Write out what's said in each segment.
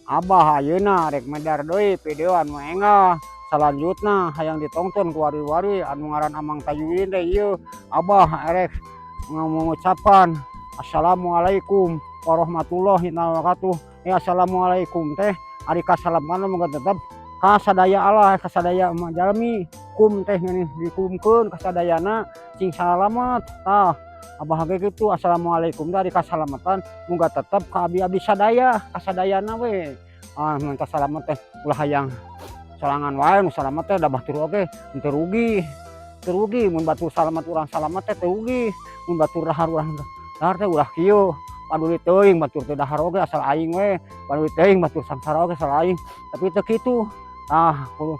Abah ayeuna rek medar deui videoan mah enggah. Selanjutnya hayang ditonton ku wari-wari anu ngaran Amang Tajudin teh ieu. Abah erek mengucapkan assalamualaikum warahmatullahi wabarakatuh. Ya assalamualaikum teh ari kasalaman mah tetep kasadaya Allah kasadaya jalmi kum teh ngeunih dikumkeun kasadayana sing salamet. Tah abah ge kitu assalamualaikum teh ari kasalamatan muga tetep ka abdi-abdi sadaya kasadayana we. Mun kasalamet teh ulah hayang sorangan wae nu salamet teh da batur oge henteu rugi. Teu rugi mun batur salamet urang salamet teh teu rugi. Mun batur dahar urang dahar teh ulah kieu. Paduli teuing batur teu dahar oge asal aing we. Paduli teuing batur sangsara oge asal aing. Tapi teu kitu. Tah kudu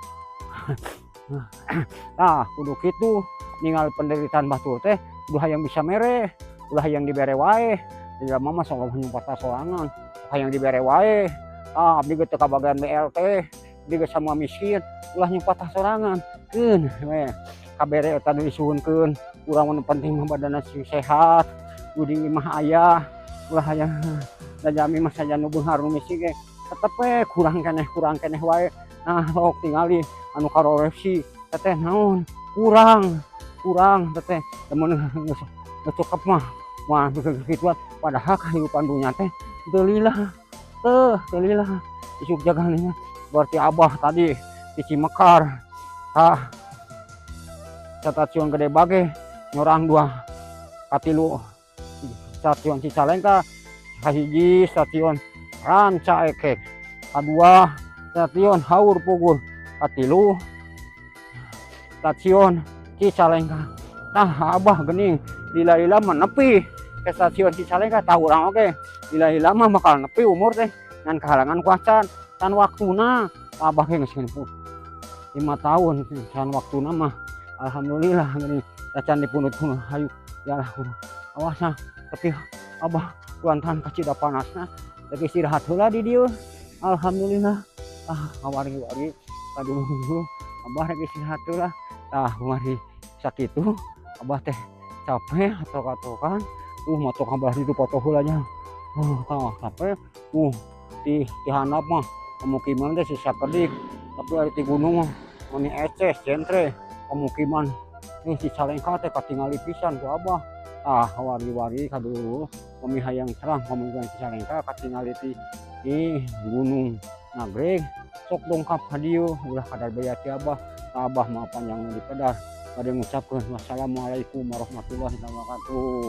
tah kudu kitu ningali penderitaan batur teh kudu hayang bisa mere, ulah hayang dibere wae. Tidak mah sok hayang patah sorangan, hayang dibere wae. Abdi ge teu kabagian BLT, abdi ge samua miskin, ulah hayang patah sorangan. Keun we kabere eta disuhunkeun, urang nu penting mah badanna sehat, budi mah aya, ulah hayang da jami mah sajan nu beunghar nu miskin ge tetep we kurang keneh wae. Nah sok tingali anu korupsi teteh naon kurang teteh temen geus cukup mah begituan padahal kehidupan dunia teh teu lillah isuk jagalnya berarti abah tadi di Cimekar stasiun Gede Bage nyorang 2 katilu stasiun Cicalengka kahiji stasiun Ranca Ekek kadua stasiun Haur Pugul katilu stasiun Cicalengka. Tah abah geuning lila-lila mah nepi ke stasiun Cicalengka tah urang oge lila-lila mah bakal nepi umur teh ngan kahalangan ku acan tan waktuna. Abah ge geus 5 tahun tan waktuna mah alhamdulillah geuning acan dipunut-punut hayu ya awasna. Tapi abah kuantan kacida panasna tapi istirahat heula di dieu alhamdulillah. Wari-wari kaduh abah rek istirahat heula. Tah mari sakitu abah teh capek atok-atokan motor abah di foto heula nya. Tah capek di handap mah pemukiman teh sisa kedik tapi ari di gunung mah mani eces jentre pemukiman di Cicalengka teh katingali pisan ku abah. Wari-wari kaduh kami hayang cerah pemukiman Cicalengka katingali di Gunung Nagreg sok dongkap ka dieu ulah kadar baya ti abah. Abah mah panjang di pedar. Bade ngucapkeun wassalamualaikum warahmatullahi wabarakatuh.